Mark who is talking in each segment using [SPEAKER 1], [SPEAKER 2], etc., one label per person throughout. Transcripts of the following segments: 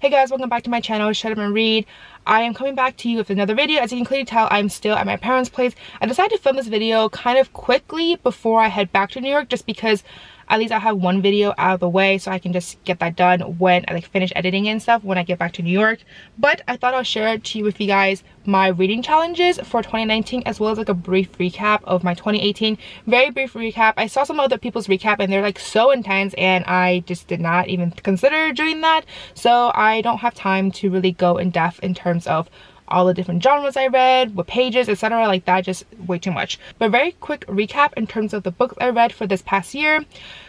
[SPEAKER 1] Hey guys, welcome back to my channel, Shut Up and Read. I am coming back to you with another video. As you can clearly tell, I'm still at my parents' place. I decided to film this video kind of quickly before I head back to New York, just because at least I have one video out of the way so I can just get that done when I finish editing and stuff when I get back to New York. But I thought I'll share to you with you guys my reading challenges for 2019, as well as a brief recap of my 2018. Very brief recap. I saw some other people's recap and they're so intense, and I just did not even consider doing that, so I don't have time to really go in depth in terms of all the different genres I read, what pages, etc. like that, just way too much. But very quick recap in terms of the books I read for this past year.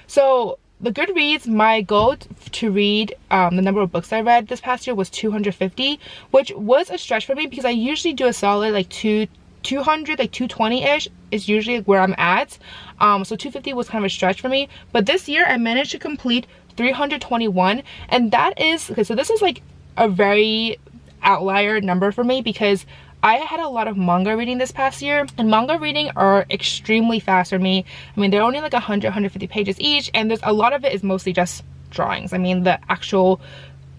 [SPEAKER 1] So the Goodreads, my goal to read the number of books I read this past year was 250, which was a stretch for me because I usually do a solid 200, 220-ish is usually where I'm at. So 250 was kind of a stretch for me, but this year I managed to complete 321, and that is okay. So this is a very outlier number for me because I had a lot of manga reading this past year, and manga reading are extremely fast for me. I mean, they're only 150 pages each, and there's a lot of it is mostly just drawings. I mean, the actual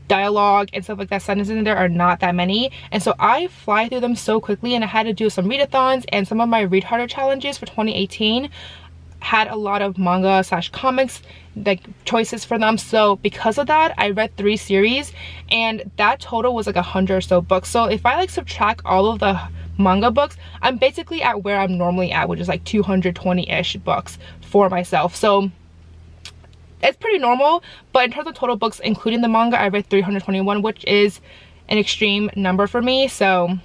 [SPEAKER 1] dialogue and stuff like that, sentences in there are not that many, and so I fly through them so quickly. And I had to do some readathons, and some of my read harder challenges for 2018 had a lot of manga / comics choices for them. So because of that, I read 3 series, and that total was 100 or so books. So if I subtract all of the manga books, I'm basically at where I'm normally at, which is 220-ish books for myself. So it's pretty normal. But in terms of total books including the manga, I read 321, which is an extreme number for me. So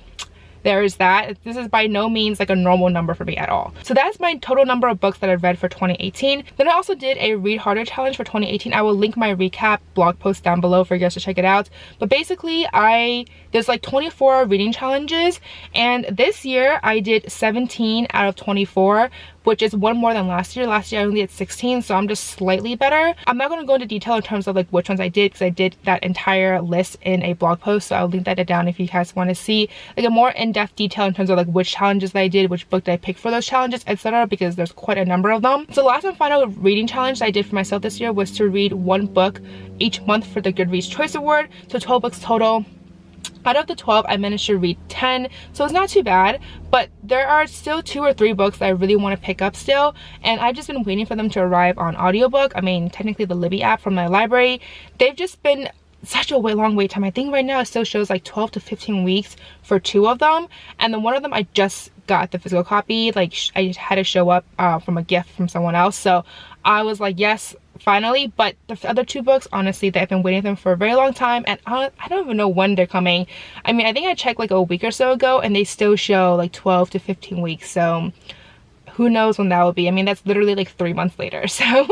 [SPEAKER 1] there's that. This is by no means a normal number for me at all. So that's my total number of books that I've read for 2018. Then I also did a read harder challenge for 2018. I will link my recap blog post down below for you guys to check it out. But basically there's 24 reading challenges, and this year I did 17 out of 24, which is one more than last year. Last year I only did 16, so I'm just slightly better. I'm not going to go into detail in terms of which ones I did, because I did that entire list in a blog post, so I'll link that down if you guys want to see a more in-depth detail in terms of which challenges that I did, which book did I pick for those challenges, etc., because there's quite a number of them. So the last and final reading challenge that I did for myself this year was to read one book each month for the Goodreads Choice Award, so 12 books total. Out of the 12, I managed to read 10, so it's not too bad, but there are still 2 or 3 books that I really want to pick up still, and I've just been waiting for them to arrive on audiobook. I mean, technically the Libby app from my library. They've just been such a long wait time. I think right now it still shows 12 to 15 weeks for 2 of them, and then one of them I just got the physical copy. I had to show up from a gift from someone else, so I was yes, finally. But the other 2 books, honestly, they've been waiting for them for a very long time, and I don't even know when they're coming. I mean, I think I checked a week or so ago, and they still show 12 to 15 weeks, so who knows when that will be. I mean, that's literally 3 months later, so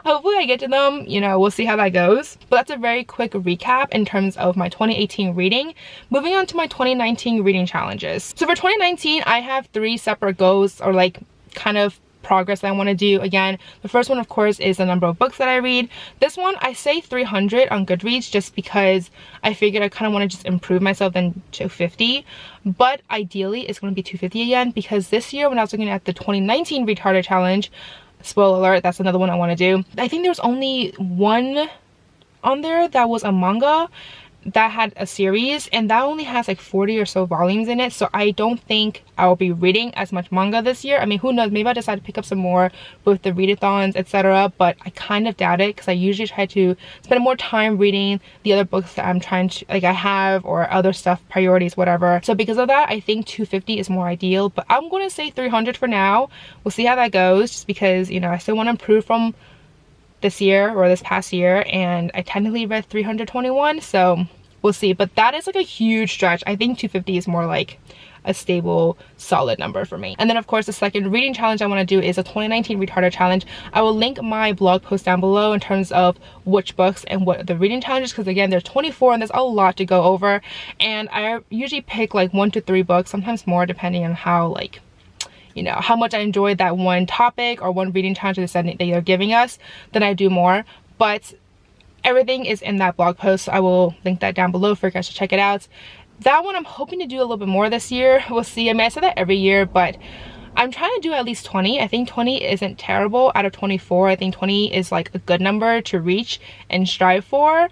[SPEAKER 1] hopefully I get to them. We'll see how that goes. But that's a very quick recap in terms of my 2018 reading. Moving on to my 2019 reading challenges. So for 2019, I have 3 separate goals, or kind of progress that I want to do. Again, the first one, of course, is the number of books that I read. This one, I say 300 on Goodreads just because I figured I kind of want to just improve myself than 250, but ideally it's going to be 250 again, because this year when I was looking at the 2019 read harder challenge, spoiler alert, that's another one I want to do. I think there was only one on there that was a manga that had a series, and that only has 40 or so volumes in it, so I don't think I'll be reading as much manga this year. I mean, who knows, maybe I'll decide to pick up some more with the readathons, etc., but I kind of doubt it, because I usually try to spend more time reading the other books that I'm trying to I have, or other stuff, priorities, whatever. So because of that, I think 250 is more ideal, but I'm going to say 300 for now. We'll see how that goes, just because I still want to improve from this year, or this past year, and I technically read 321, so we'll see. But that is a huge stretch. I think 250 is more a stable, solid number for me. And then of course the second reading challenge I want to do is a 2019 read harder challenge. I will link my blog post down below in terms of which books and what the reading challenges, because again, there's 24 and there's a lot to go over, and I usually pick 1 to 3 books, sometimes more, depending on how how much I enjoyed that one topic or one reading challenge that they're giving us, then I do more. But everything is in that blog post, so I will link that down below for you guys to check it out. That one I'm hoping to do a little bit more this year. We'll see. I mean, I say that every year, but I'm trying to do at least 20. I think 20 isn't terrible out of 24. I think 20 is a good number to reach and strive for.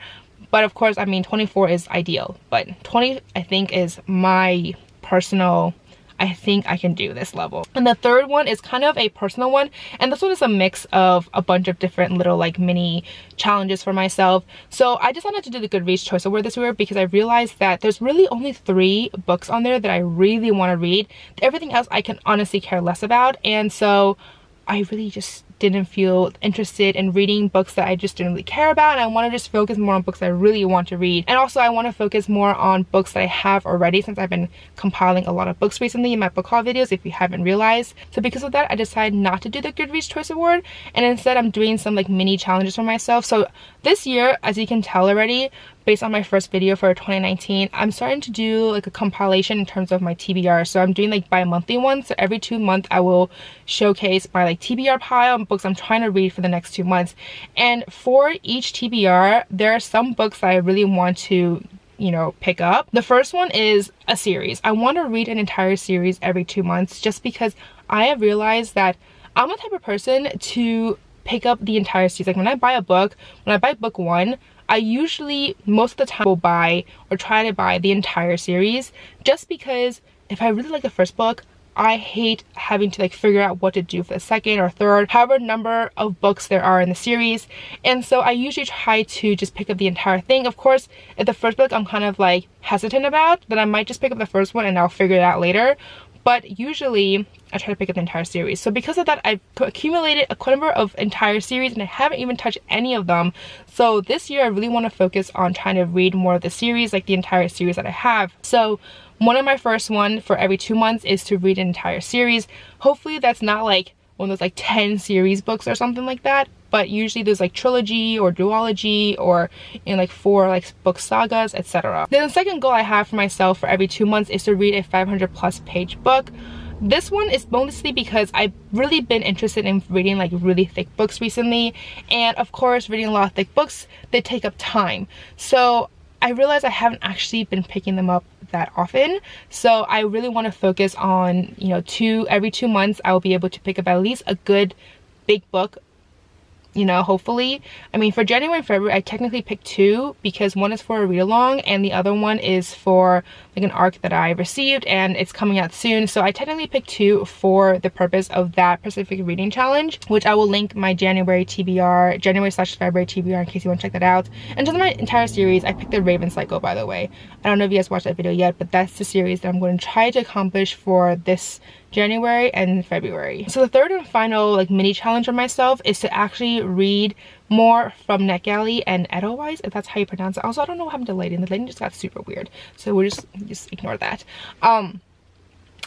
[SPEAKER 1] But of course, I mean, 24 is ideal, but 20 I think is my personal, I think I can do this level. And the third one is kind of a personal one, and this one is a mix of a bunch of different little like mini challenges for myself. So I decided to do the Goodreads Choice Award this year because I realized that there's really only 3 books on there that I really want to read. Everything else I can honestly care less about, and so I really just didn't feel interested in reading books that I just didn't really care about, and I want to just focus more on books that I really want to read. And also I want to focus more on books that I have already, since I've been compiling a lot of books recently in my book haul videos, if you haven't realized. So because of that, I decided not to do the Goodreads Choice Award, and instead I'm doing some like mini challenges for myself. So this year, as you can tell already, based on my first video for 2019, I'm starting to do like a compilation in terms of my TBR. So I'm doing like bi-monthly ones. So every 2 months I will showcase my like TBR pile and books I'm trying to read for the next 2 months. And for each TBR, there are some books that I really want to, you know, pick up. The first one is a series. I want to read an entire series every 2 months, just because I have realized that I'm the type of person to pick up the entire series. Like when I buy a book, when I buy book 1, I usually most of the time will buy or try to buy the entire series, just because if I really like the first book, I hate having to like figure out what to do for the second or third, however number of books there are in the series. And so I usually try to just pick up the entire thing. Of course, if the first book I'm kind of like hesitant about, then I might just pick up the first one and I'll figure it out later. But usually I try to pick up the entire series. So because of that, I've accumulated a number of entire series and I haven't even touched any of them. So this year I really want to focus on trying to read more of the series, like the entire series that I have. So one of my first one for every 2 months is to read an entire series. Hopefully that's not like one of those like 10 series books or something like that, but usually there's like trilogy or duology or in like 4 like book sagas, etc. Then the second goal I have for myself for every 2 months is to read a 500+ page book. This one is mostly because I've really been interested in reading like really thick books recently, and of course reading a lot of thick books, they take up time. So I realized I haven't actually been picking them up that often. So I really want to focus on, you know, every 2 months I will be able to pick up at least a good big book, you know, hopefully. I mean, for January and February I technically picked 2, because one is for a read along and the other one is for like an arc that I received and it's coming out soon. So I technically picked 2 for the purpose of that specific reading challenge, which I will link my January/February TBR in case you want to check that out. And to my entire series, I picked the Raven Cycle, by the way. I don't know if you guys watched that video yet, but that's the series that I'm going to try to accomplish for this January and February. So the third and final like mini challenge for myself is to actually read more from NetGalley and Edelweiss, if that's how you pronounce it. Also, I don't know what happened to lighting. The lighting just got super weird, so we'll just ignore that.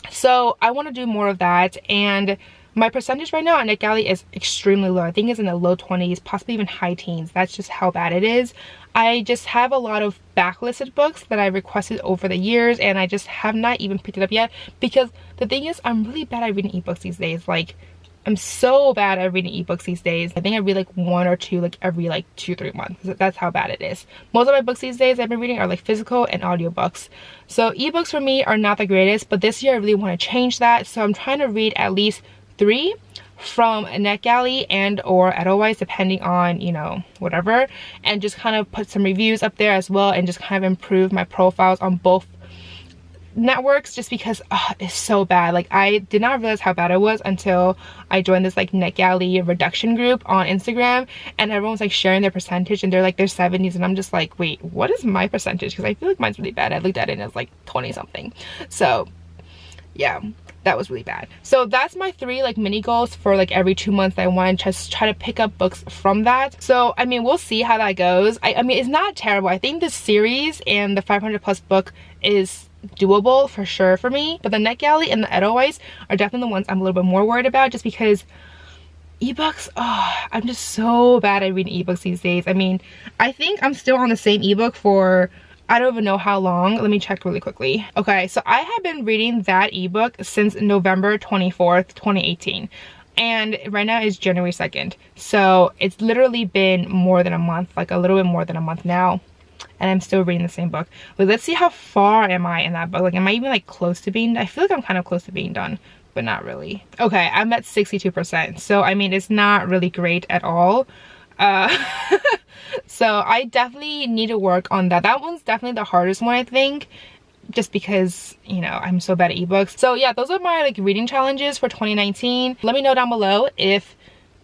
[SPEAKER 1] So I want to do more of that, and my percentage right now on NetGalley is extremely low. I think it's in the low 20s, possibly even high teens. That's just how bad it is. I just have a lot of backlisted books that I requested over the years, and I just have not even picked it up yet, because the thing is, I'm really bad at reading ebooks these days. Like, I'm so bad at reading ebooks these days. I think I read like 1 or 2 like every like 2-3 months. That's how bad it is. Most of my books these days I've been reading are like physical and audiobooks. So ebooks for me are not the greatest, but this year I really want to change that. So I'm trying to read at least 3 from NetGalley and or Edelweiss, depending on, you know, whatever, and just kind of put some reviews up there as well, and just kind of improve my profiles on both networks, just because it's so bad. Like, I did not realize how bad it was until I joined this like NetGalley reduction group on Instagram, and everyone's like sharing their percentage and they're like their 70s, and I'm just like, wait, what is my percentage? Because I feel like mine's really bad. I looked at it and it's like 20 something. So yeah, that was really bad. So that's my 3 like mini goals for like every 2 months. I want to just try to pick up books from that. So I mean, we'll see how that goes. I mean, it's not terrible. I think this series and the 500+ book is doable for sure for me, but the NetGalley and the Edelweiss are definitely the ones I'm a little bit more worried about, just because ebooks, I'm just so bad at reading ebooks these days. I mean, I think I'm still on the same ebook for I don't even know how long. Let me check really quickly. Okay, so I have been reading that ebook since November 24th, 2018. And right now is January 2nd. So it's literally been more than a month, like a little bit more than a month now. And I'm still reading the same book. But let's see how far am I in that book. Like, am I even like close to being, I feel like I'm kind of close to being done, but not really. Okay, I'm at 62%. So I mean, it's not really great at all. So I definitely need to work on that. That one's definitely the hardest one, I think, just because, you know, I'm so bad at ebooks. So yeah, those are my like reading challenges for 2019. Let me know down below if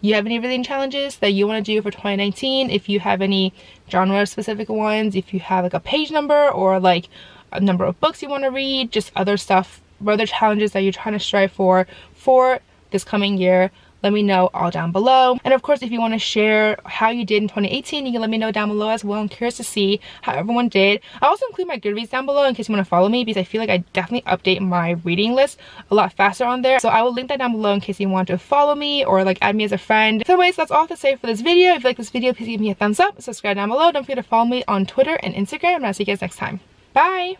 [SPEAKER 1] you have any reading challenges that you want to do for 2019, if you have any genre specific ones, if you have like a page number or like a number of books you want to read, just other stuff, other challenges that you're trying to strive for this coming year. Let me know all down below. And of course, if you want to share how you did in 2018, you can let me know down below as well. I'm curious to see how everyone did. I also include my Goodreads down below in case you want to follow me, because I feel like I definitely update my reading list a lot faster on there. So I will link that down below in case you want to follow me or like add me as a friend. So anyways, that's all to say for this video. If you like this video, please give me a thumbs up, subscribe down below. Don't forget to follow me on Twitter and Instagram, and I'll see you guys next time. Bye!